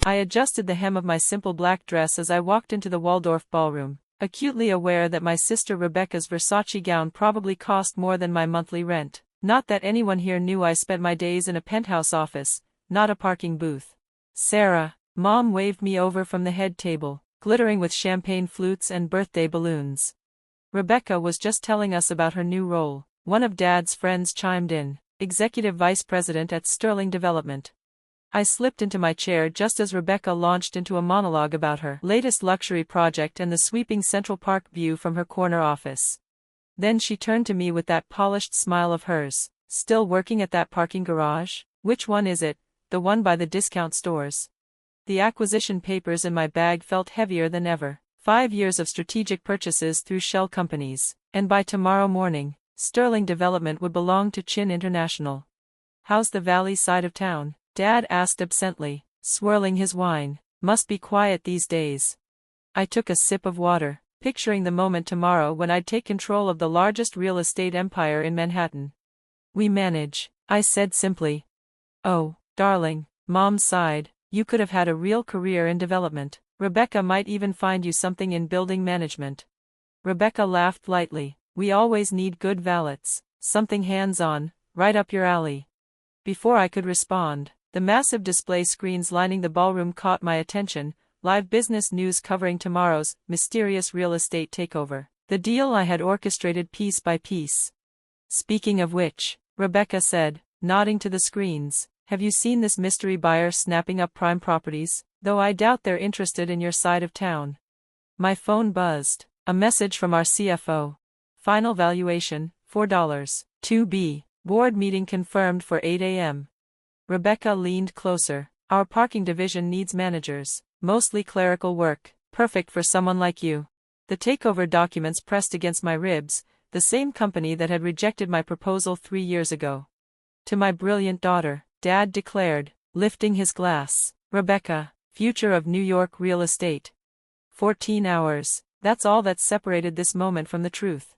I adjusted the hem of my simple black dress as I walked into the Waldorf ballroom, acutely aware that my sister Rebecca's Versace gown probably cost more than my monthly rent. Not that anyone here knew I spent my days in a penthouse office, not a parking booth. Sarah, Mom waved me over from the head table, glittering with champagne flutes and birthday balloons. Rebecca was just telling us about her new role. One of Dad's friends chimed in, Executive Vice President at Sterling Development. I slipped into my chair just as Rebecca launched into a monologue about her latest luxury project and the sweeping Central Park view from her corner office. Then she turned to me with that polished smile of hers. Still working at that parking garage? Which one is it? The one by the discount stores. The acquisition papers in my bag felt heavier than ever. 5 years of strategic purchases through shell companies, and by tomorrow morning, Sterling Development would belong to Chin International. How's the valley side of town? Dad asked absently, swirling his wine. Must be quiet these days. I took a sip of water, picturing the moment tomorrow when I'd take control of the largest real estate empire in Manhattan. We manage, I said simply. Oh, darling, Mom sighed, you could have had a real career in development. Rebecca might even find you something in building management. Rebecca laughed lightly. We always need good valets, something hands-on, right up your alley. Before I could respond, the massive display screens lining the ballroom caught my attention, live business news covering tomorrow's mysterious real estate takeover, the deal I had orchestrated piece by piece. Speaking of which, Rebecca said, nodding to the screens, have you seen this mystery buyer snapping up prime properties? Though I doubt they're interested in your side of town. My phone buzzed, a message from our CFO. Final valuation, $4. 2B, board meeting confirmed for 8 a.m. Rebecca leaned closer. Our parking division needs managers, mostly clerical work, perfect for someone like you. The takeover documents pressed against my ribs, the same company that had rejected my proposal 3 years ago. To my brilliant daughter, Dad declared, lifting his glass, Rebecca, future of New York real estate. 14 hours, that's all that separated this moment from the truth.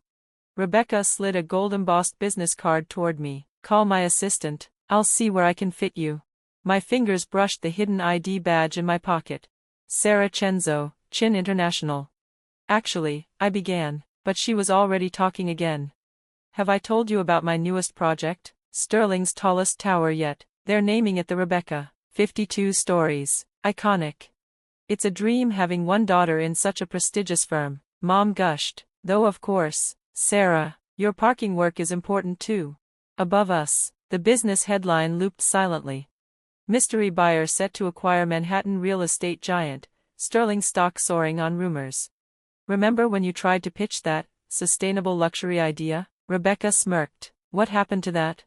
Rebecca slid a gold-embossed business card toward me. Call my assistant, I'll see where I can fit you. My fingers brushed the hidden ID badge in my pocket. Sarah Chenzo, Chin International. Actually, I began, but she was already talking again. Have I told you about my newest project? Sterling's tallest tower yet. They're naming it the Rebecca. 52 stories. Iconic. It's a dream having one daughter in such a prestigious firm, Mom gushed, though of course, Sarah, your parking work is important too. Above us, the business headline looped silently. Mystery buyer set to acquire Manhattan real estate giant, Sterling stock soaring on rumors. Remember when you tried to pitch that sustainable luxury idea? Rebecca smirked. What happened to that?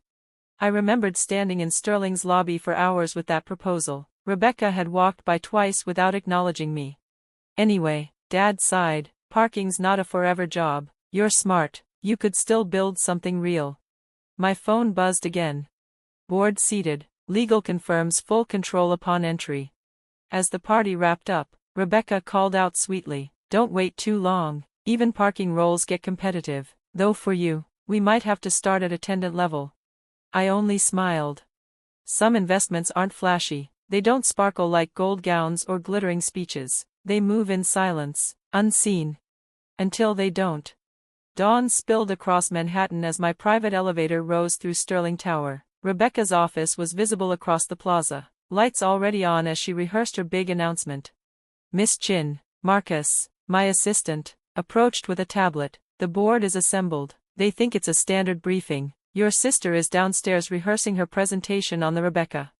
I remembered standing in Sterling's lobby for hours with that proposal. Rebecca had walked by twice without acknowledging me. Anyway, Dad sighed, parking's not a forever job. You're smart, you could still build something real. My phone buzzed again. Board seated, legal confirms full control upon entry. As the party wrapped up, Rebecca called out sweetly, don't wait too long, even parking roles get competitive, though for you, we might have to start at attendant level. I only smiled. Some investments aren't flashy. They don't sparkle like gold gowns or glittering speeches. They move in silence, unseen. Until they don't. Dawn spilled across Manhattan as my private elevator rose through Sterling Tower. Rebecca's office was visible across the plaza, lights already on as she rehearsed her big announcement. Miss Chin, Marcus, my assistant, approached with a tablet. The board is assembled. They think it's a standard briefing. Your sister is downstairs rehearsing her presentation on the Rebecca.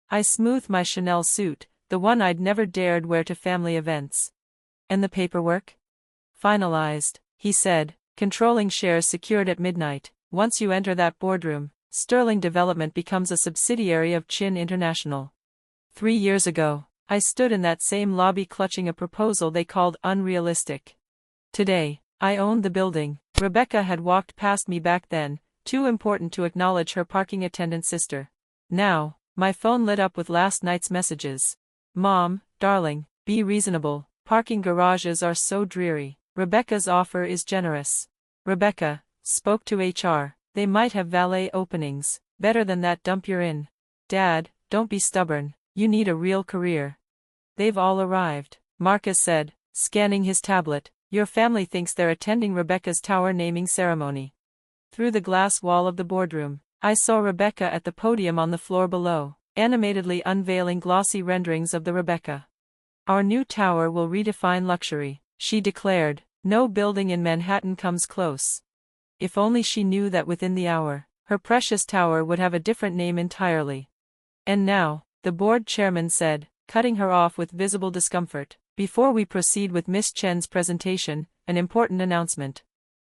I smoothed my Chanel suit, the one I'd never dared wear to family events. And the paperwork? Finalized, he said, controlling shares secured at midnight. Once you enter that boardroom, Sterling Development becomes a subsidiary of Chin International. 3 years ago, I stood in that same lobby clutching a proposal they called unrealistic. Today, I owned the building. Rebecca had walked past me back then, too important to acknowledge her parking attendant sister. Now, my phone lit up with last night's messages. Mom, darling, be reasonable, parking garages are so dreary. Rebecca's offer is generous. Rebecca spoke to HR, they might have valet openings, better than that dump you're in. Dad, don't be stubborn, you need a real career. They've all arrived, Marcus said, scanning his tablet. Your family thinks they're attending Rebecca's tower naming ceremony. Through the glass wall of the boardroom, I saw Rebecca at the podium on the floor below, animatedly unveiling glossy renderings of the Rebecca. Our new tower will redefine luxury, she declared. No building in Manhattan comes close. If only she knew that within the hour, her precious tower would have a different name entirely. And now, the board chairman said, cutting her off with visible discomfort, before we proceed with Miss Chen's presentation, an important announcement.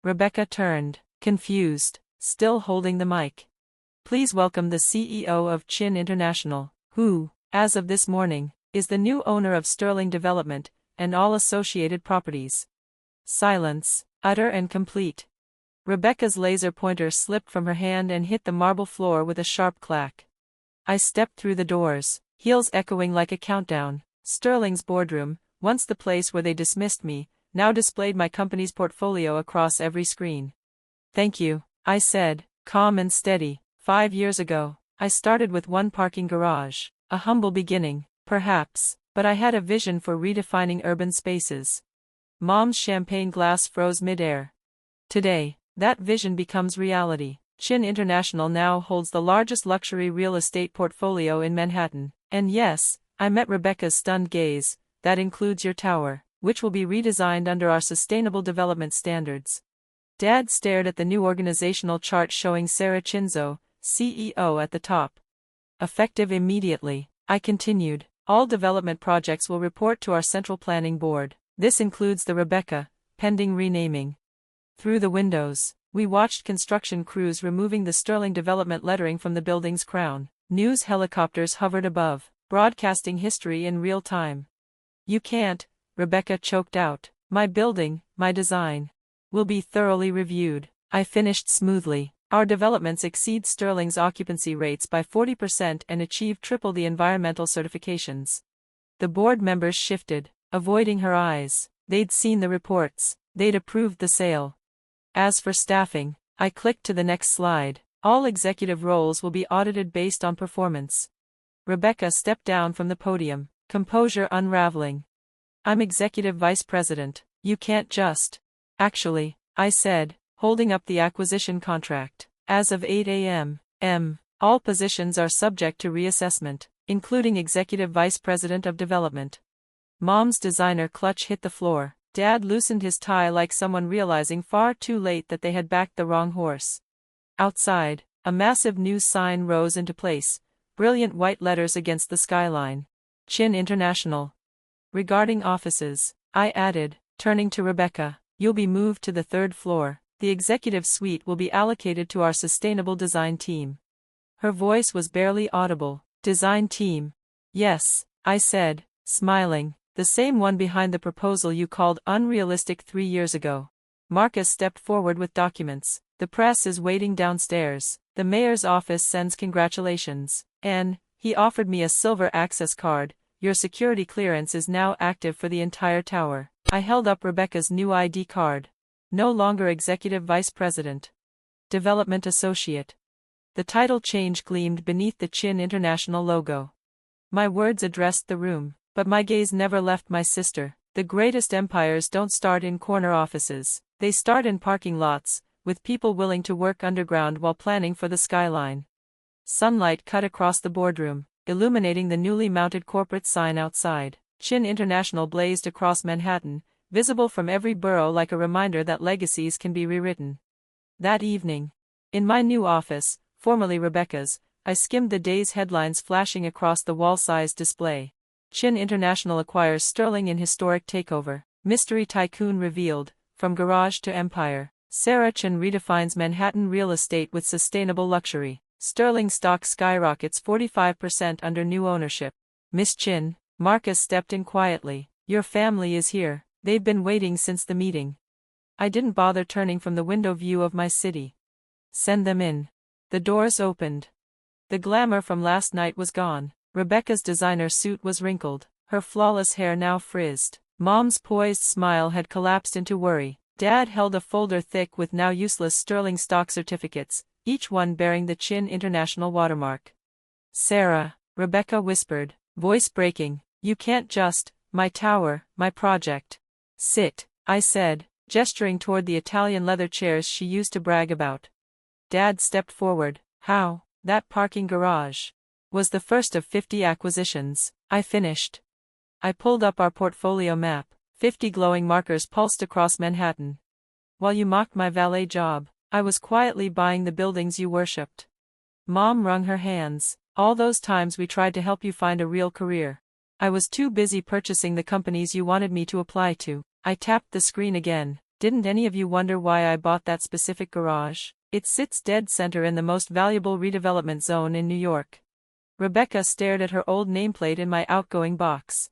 Rebecca turned, confused, still holding the mic. Please welcome the CEO of Chin International, who, as of this morning, is the new owner of Sterling Development, and all associated properties. Silence, utter and complete. Rebecca's laser pointer slipped from her hand and hit the marble floor with a sharp clack. I stepped through the doors, heels echoing like a countdown. Sterling's boardroom, once the place where they dismissed me, now displayed my company's portfolio across every screen. Thank you, I said, calm and steady. 5 years ago, I started with one parking garage, a humble beginning, perhaps, but I had a vision for redefining urban spaces. Mom's champagne glass froze midair. Today, that vision becomes reality. Chin International now holds the largest luxury real estate portfolio in Manhattan, and yes, I met Rebecca's stunned gaze, that includes your tower, which will be redesigned under our sustainable development standards. Dad stared at the new organizational chart showing Sarah Chinzo, CEO, at the top. Effective immediately, I continued, all development projects will report to our central planning board. This includes the Rebecca, pending renaming. Through the windows, we watched construction crews removing the Sterling Development lettering from the building's crown. News helicopters hovered above, broadcasting history in real time. You can't, Rebecca choked out. My building, my design, will be thoroughly reviewed. I finished smoothly. Our developments exceed Sterling's occupancy rates by 40% and achieve triple the environmental certifications. The board members shifted, avoiding her eyes. They'd seen the reports. They'd approved the sale. As for staffing, I clicked to the next slide. All executive roles will be audited based on performance. Rebecca stepped down from the podium, composure unraveling. I'm executive vice president. You can't just. Actually, I said, holding up the acquisition contract. As of 8 a.m., all positions are subject to reassessment, including executive vice president of development. Mom's designer clutch hit the floor. Dad loosened his tie like someone realizing far too late that they had backed the wrong horse. Outside, a massive news sign rose into place, brilliant white letters against the skyline. Chin International. Regarding offices, I added, turning to Rebecca, you'll be moved to the 3rd floor. The executive suite will be allocated to our sustainable design team. Her voice was barely audible. Design team. Yes, I said, smiling, the same one behind the proposal you called unrealistic 3 years ago. Marcus stepped forward with documents. The press is waiting downstairs. The mayor's office sends congratulations. And he offered me a silver access card. Your security clearance is now active for the entire tower. I held up Rebecca's new ID card. No longer executive vice president. Development associate. The title change gleamed beneath the Chin International logo. My words addressed the room, but my gaze never left my sister. The greatest empires don't start in corner offices. They start in parking lots, with people willing to work underground while planning for the skyline. Sunlight cut across the boardroom, illuminating the newly mounted corporate sign outside. Chin International blazed across Manhattan, visible from every borough like a reminder that legacies can be rewritten. That evening, in my new office, formerly Rebecca's, I skimmed the day's headlines flashing across the wall-sized display. Chin International acquires Sterling in historic takeover. Mystery tycoon revealed, from garage to empire. Sarah Chin redefines Manhattan real estate with sustainable luxury. Sterling stock skyrockets 45% under new ownership. Miss Chin, Marcus stepped in quietly. Your family is here. They've been waiting since the meeting. I didn't bother turning from the window view of my city. Send them in. The doors opened. The glamour from last night was gone. Rebecca's designer suit was wrinkled, her flawless hair now frizzed. Mom's poised smile had collapsed into worry. Dad held a folder thick with now useless Sterling stock certificates, each one bearing the Chin International watermark. Sarah, Rebecca whispered, voice breaking, You can't just, my tower, my project. Sit, I said, gesturing toward the Italian leather chairs she used to brag about. Dad stepped forward. How? That parking garage was the first of 50 acquisitions, I finished. I pulled up our portfolio map. 50 glowing markers pulsed across Manhattan. While you mocked my valet job, I was quietly buying the buildings you worshipped. Mom wrung her hands. All those times we tried to help you find a real career. I was too busy purchasing the companies you wanted me to apply to. I tapped the screen again. Didn't any of you wonder why I bought that specific garage? It sits dead center in the most valuable redevelopment zone in New York. Rebecca stared at her old nameplate in my outgoing box.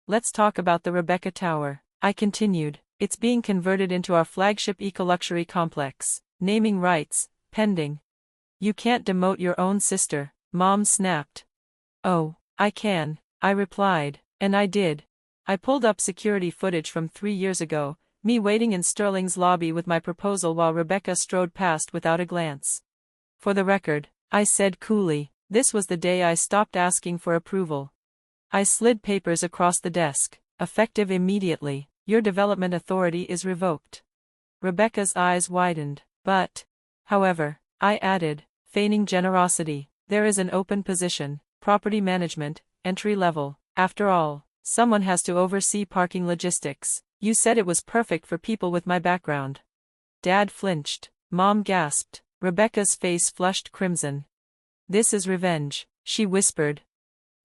Let's talk about the Rebecca Tower, I continued. It's being converted into our flagship eco-luxury complex. Naming rights, pending. You can't demote your own sister, Mom snapped. Oh, I can, I replied, and I did. I pulled up security footage from 3 years ago, me waiting in Sterling's lobby with my proposal while Rebecca strode past without a glance. For the record, I said coolly, this was the day I stopped asking for approval. I slid papers across the desk. Effective immediately, your development authority is revoked. Rebecca's eyes widened. But, however, I added, feigning generosity, there is an open position, property management, entry level. After all, someone has to oversee parking logistics. You said it was perfect for people with my background. Dad flinched. Mom gasped. Rebecca's face flushed crimson. This is revenge, she whispered.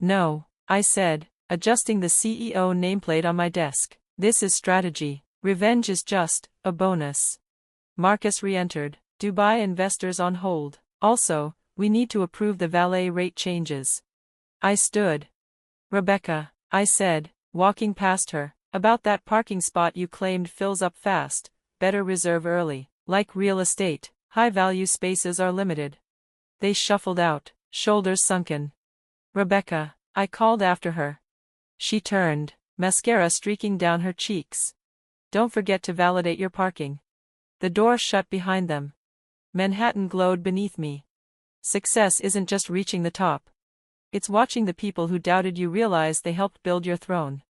No, I said, adjusting the CEO nameplate on my desk. This is strategy. Revenge is just a bonus. Marcus re-entered. Dubai investors on hold. Also, we need to approve the valet rate changes. I stood. Rebecca, I said, walking past her, about that parking spot you claimed fills up fast, better reserve early. Like real estate, high-value spaces are limited. They shuffled out, shoulders sunken. Rebecca, I called after her. She turned, mascara streaking down her cheeks. Don't forget to validate your parking. The door shut behind them. Manhattan glowed beneath me. Success isn't just reaching the top. It's watching the people who doubted you realize they helped build your throne.